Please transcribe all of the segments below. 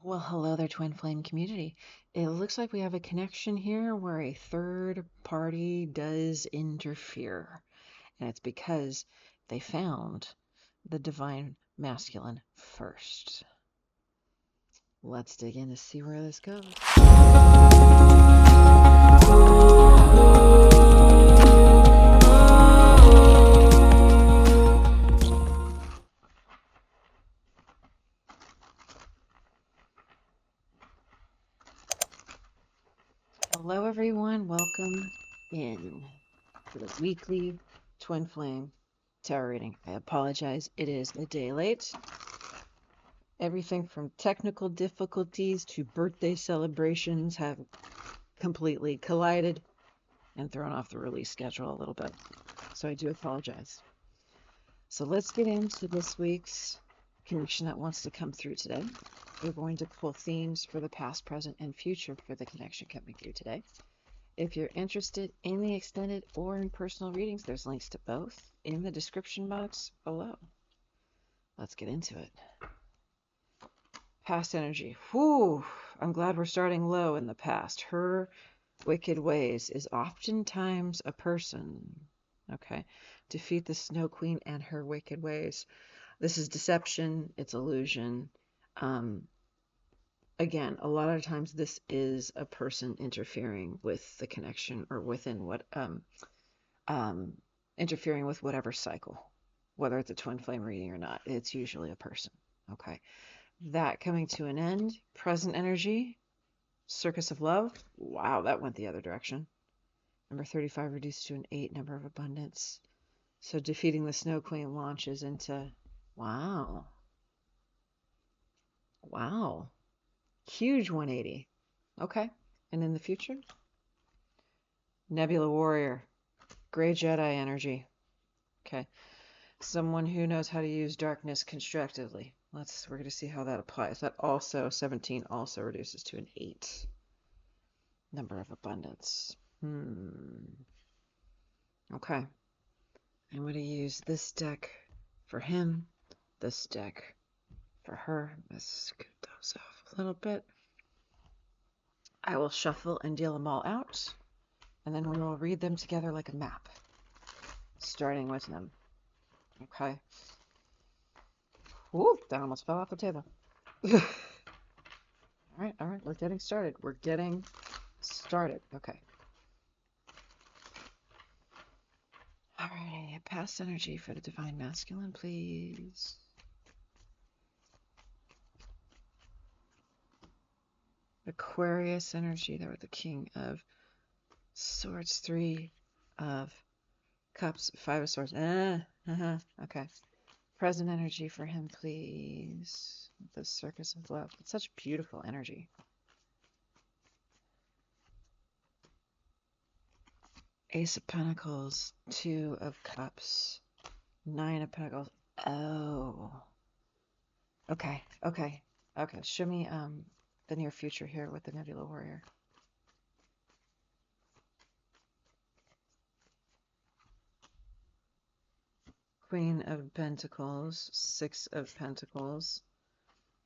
Well, hello there, Twin Flame community. It looks like we have a connection here where a third party does interfere, and it's because they found the divine masculine first. Let's dig in to see where this goes. Hello, everyone. Welcome in to the weekly Twin Flame tarot reading. I apologize. It is a day late. Everything from technical difficulties to birthday celebrations have completely collided and thrown off the release schedule a little bit. So I do apologize. So let's get into this week's connection that wants to come through today. We're going to pull themes for the past, present, and future for the connection coming through today. If you're interested in the extended or in personal readings, there's links to both in the description box below. Let's get into it. Past energy. Whew, I'm glad we're starting low in the past. Her wicked ways is oftentimes a person. Okay. Defeat the Snow Queen and her wicked ways. This is deception. It's illusion. Again, a lot of times this is a person interfering with the connection or within what, interfering with whatever cycle, whether it's a twin flame reading or not. It's usually a person. Okay. That coming to an end. Present energy. Circus of Love. Wow, that went the other direction. Number 35 reduced to an 8, number of abundance. So defeating the Snow Queen launches into, wow. Wow. Huge 180. Okay. And in the future? Nebula Warrior. Gray Jedi energy. Okay. Someone who knows how to use darkness constructively. We're going to see how that applies. That also, 17 also reduces to an 8. Number of abundance. Okay. I'm going to use this deck for him, this deck for her. Let's scoot those off a little bit. I will shuffle and deal them all out, and then we will read them together like a map, starting with them. Okay. Ooh, that almost fell off the table. All right, we're getting started. Okay. All right, past energy for the divine masculine, please. Aquarius energy, there with the King of Swords, 3 of Cups, 5 of Swords. Okay. Present energy for him, please. The Circus of Love. It's such beautiful energy. Ace of Pentacles, 2 of Cups, 9 of Pentacles. Oh. Okay. Show me the near future here with the Nebula Warrior. Queen of Pentacles, 6 of Pentacles.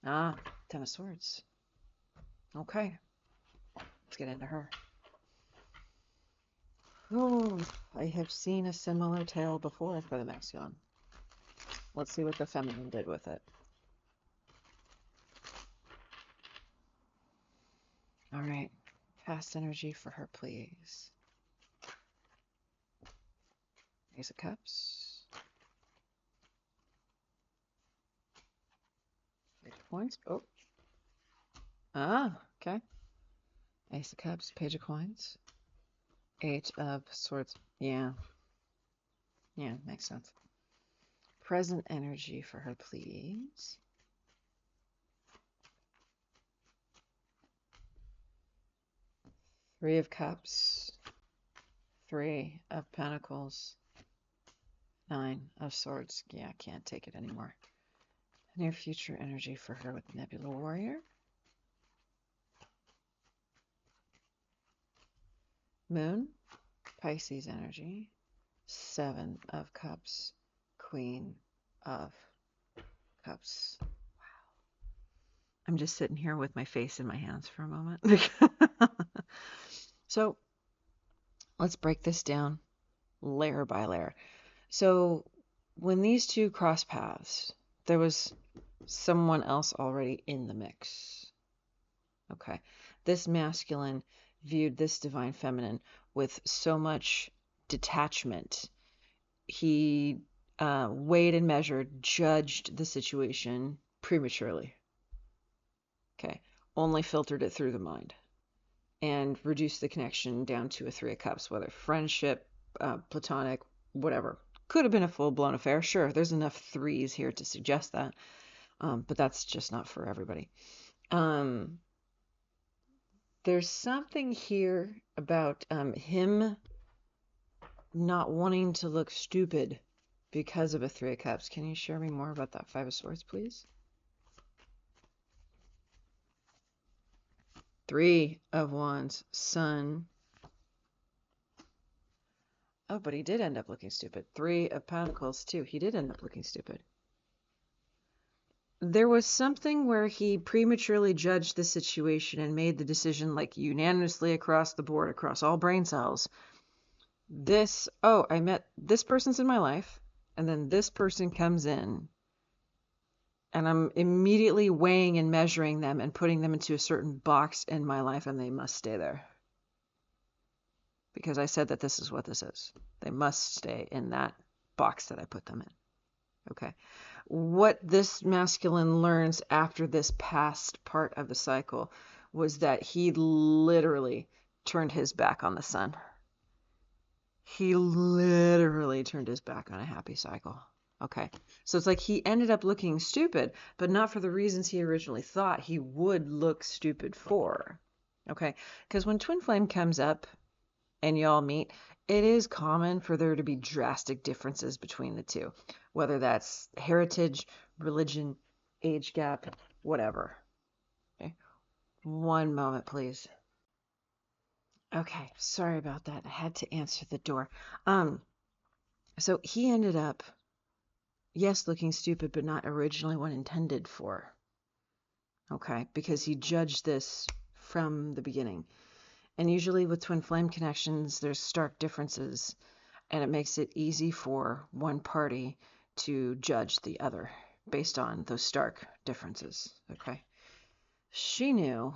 10 of Swords. Okay. Let's get into her. Oh, I have seen a similar tale before for the masculine. Let's see what the feminine did with it. All right. Past energy for her, please. Ace of Cups. 8 points. Oh. Okay. Ace of Cups, Page of Coins. 8 of Swords. Yeah, makes sense. Present energy for her, please. Three of Cups. 3 of Pentacles. 9 of Swords. Yeah, I can't take it anymore. Near future energy for her with Nebula Warrior. Moon, Pisces energy. 7 of Cups, Queen of Cups. Wow. I'm just sitting here with my face in my hands for a moment. So let's break this down layer by layer. So when these two cross paths, there was someone else already in the mix. Okay. This masculine viewed this divine feminine with so much detachment. He weighed and measured, judged the situation prematurely. Okay. Only filtered it through the mind and reduced the connection down to a Three of Cups, whether friendship, platonic, whatever. Could have been a full-blown affair. Sure, there's enough threes here to suggest that, but that's just not for everybody. There's something here about him not wanting to look stupid because of a Three of Cups. Can you share me more about that Five of Swords, please? Three of Wands, Sun. Oh, but he did end up looking stupid. Three of Pentacles, too. He did end up looking stupid. There was something where he prematurely judged the situation and made the decision, like, unanimously across the board, across all brain cells. I met this person's in my life, and then this person comes in, and I'm immediately weighing and measuring them and putting them into a certain box in my life, and they must stay there. Because I said that this is what this is. They must stay in that box that I put them in. Okay. What this masculine learns after this past part of the cycle was that he literally turned his back on the sun. He literally turned his back on a happy cycle. Okay. So it's like he ended up looking stupid, but not for the reasons he originally thought he would look stupid for. Okay. Because when Twin Flame comes up and y'all meet, it is common for there to be drastic differences between the two, whether that's heritage, religion, age gap, whatever. Okay. One moment, please. Okay, sorry about that. I had to answer the door. So he ended up, yes, looking stupid, but not originally what intended for. Okay, because he judged this from the beginning. And usually with twin flame connections, there's stark differences, and it makes it easy for one party to judge the other based on those stark differences. Okay. She knew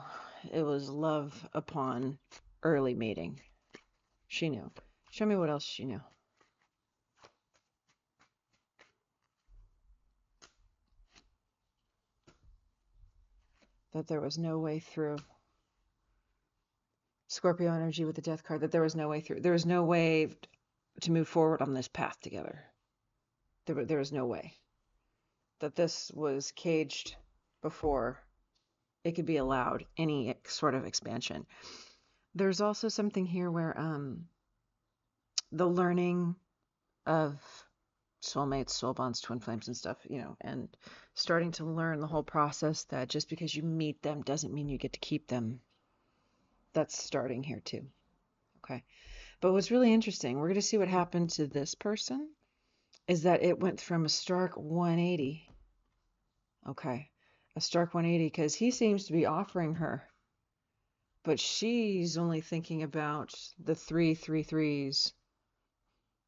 it was love upon early mating. She knew. Show me what else she knew. That there was no way through. Scorpio energy with the death card, that there was no way through. There was no way to move forward on this path together. There was no way. That this was caged before it could be allowed any sort of expansion. There's also something here where the learning of soulmates, soul bonds, twin flames and stuff, and starting to learn the whole process that just because you meet them doesn't mean you get to keep them. That's starting here too. Okay. But what's really interesting, we're going to see what happened to this person, is that it went from a stark 180. Okay. A stark 180 because he seems to be offering her, but she's only thinking about the 333s,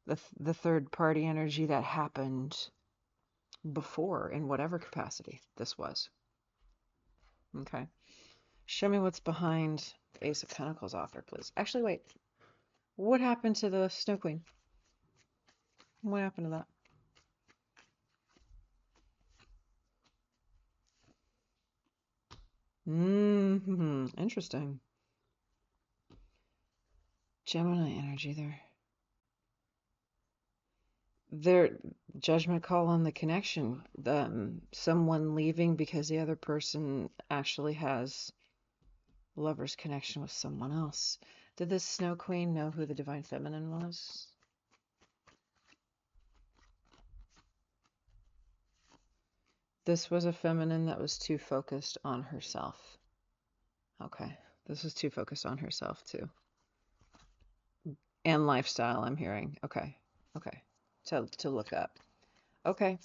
the third party energy that happened before in whatever capacity this was. Okay. Show me what's behind the Ace of Pentacles offer, please. Actually, wait. What happened to the Snow Queen? What happened to that? Interesting. Gemini energy there. Their judgment call on the connection. Someone leaving because the other person actually has lover's connection with someone else. Did this Snow Queen know who the Divine Feminine was? This was a feminine that was too focused on herself. Okay. This was too focused on herself too. And lifestyle, I'm hearing. Okay. Okay. To look up. Okay.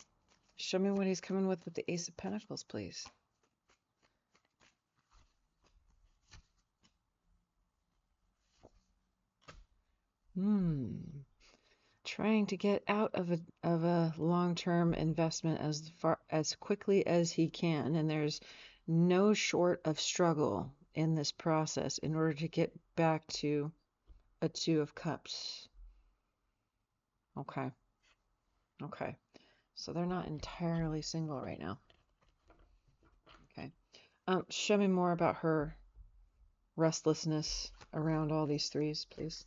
Show me what he's coming with the Ace of Pentacles, please. Trying to get out of a long-term investment as quickly as he can, and there's no short of struggle in this process in order to get back to a Two of Cups. Okay. So they're not entirely single right now. Okay. Show me more about her restlessness around all these threes, please.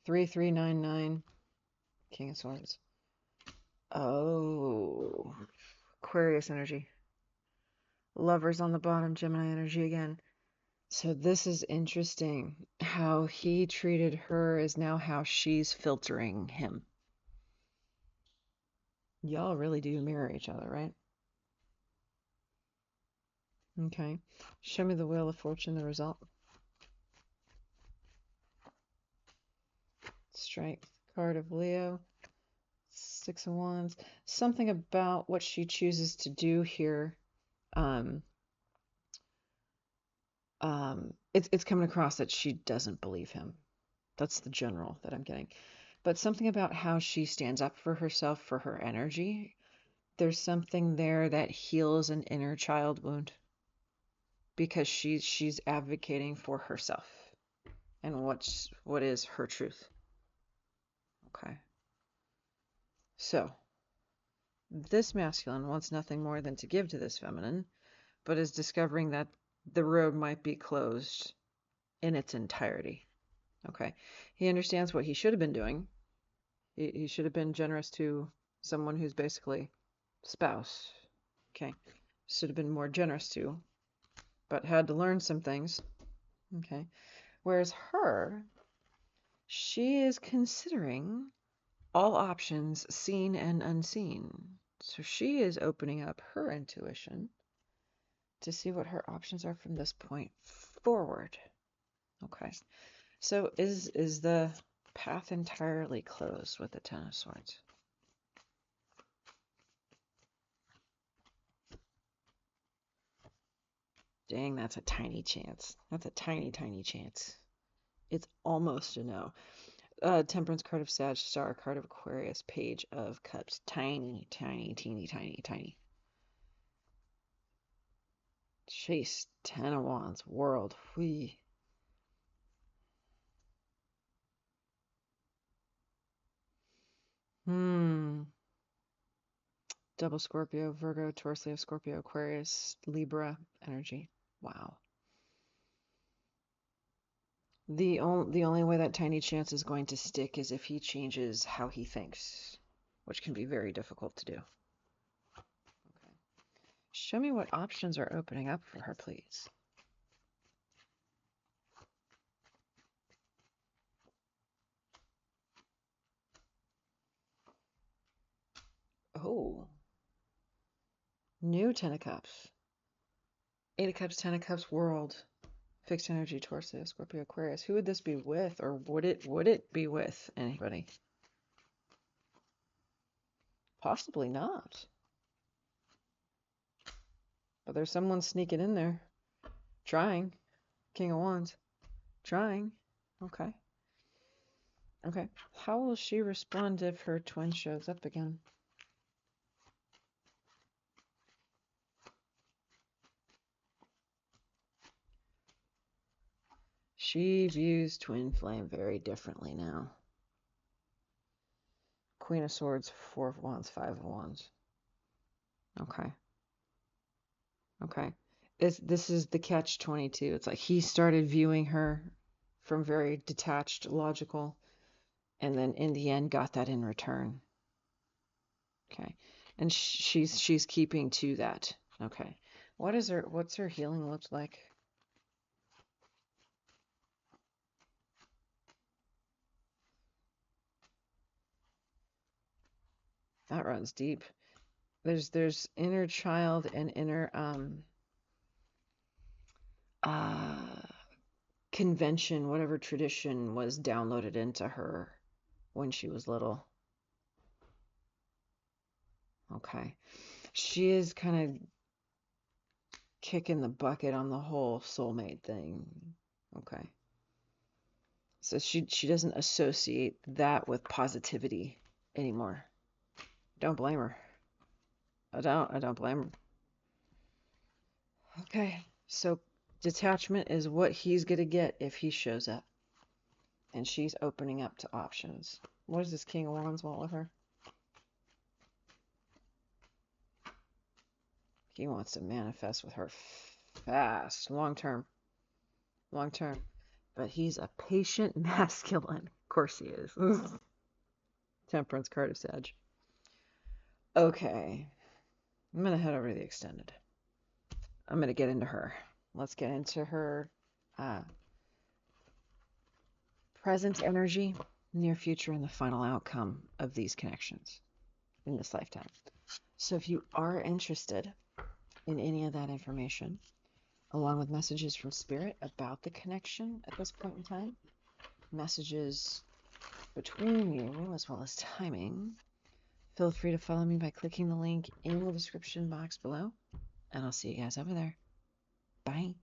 Three, 399, King of Swords. Oh, Aquarius energy. Lovers on the bottom, Gemini energy again. So this is interesting. How he treated her is now how she's filtering him. Y'all really do mirror each other, right? Okay. Show me the Wheel of Fortune, the result. Strength, card of Leo. Six of Wands. Something about what she chooses to do here. It's coming across that she doesn't believe him. That's the general that I'm getting. But something about how she stands up for herself, for her energy. There's something there that heals an inner child wound because she's advocating for herself and what is her truth. Okay. So this masculine wants nothing more than to give to this feminine, but is discovering that the road might be closed in its entirety. Okay. He understands what he should have been doing. He should have been generous to someone who's basically spouse. Okay. Should have been more generous to, but had to learn some things. Okay. Whereas her, she is considering all options seen and unseen. So she is opening up her intuition to see what her options are from this point forward. Okay. So is the path entirely closed with the Ten of Swords? Dang, that's a tiny chance. That's a tiny, tiny chance. It's almost a no. Temperance, card of Sag, Star, card of Aquarius, Page of Cups. Tiny, tiny, teeny, tiny, tiny. Chase, Ten of Wands, World. Whee. Double Scorpio, Virgo, Taurus, Leo, Scorpio, Aquarius, Libra energy. Wow. The only way that tiny chance is going to stick is if he changes how he thinks, which can be very difficult to do. Okay. Show me what options are opening up for her, please. Oh. New Ten of Cups. Eight of Cups, Ten of Cups, World. Fixed energy, Taurus, Scorpio, Aquarius. Who would this be with, or would it be with anybody? Possibly not. But there's someone sneaking in there. Trying. King of Wands. Trying. Okay. Okay. How will she respond if her twin shows up again? She views twin flame very differently now. Queen of Swords, Four of Wands, Five of Wands. Okay. Okay. This is the catch-22. It's like he started viewing her from very detached, logical, and then in the end got that in return. Okay. And she's keeping to that. Okay. What's her healing look like? That runs deep. There's inner child and inner convention, whatever tradition was downloaded into her when she was little. Okay. She is kind of kicking the bucket on the whole soulmate thing. Okay. So she doesn't associate that with positivity anymore. Don't blame her. I don't blame her. Okay. So detachment is what he's gonna get if he shows up. And she's opening up to options. What does this King of Wands want with her? He wants to manifest with her fast, long term. Long term. But he's a patient masculine. Of course he is. Temperance card of Sag. Okay. I'm going to head over to the extended. I'm going to get into her. Let's get into her present energy, near future, and the final outcome of these connections in this lifetime. So if you are interested in any of that information, along with messages from Spirit about the connection at this point in time, messages between you, as well as timing, feel free to follow me by clicking the link in the description box below, and I'll see you guys over there. Bye.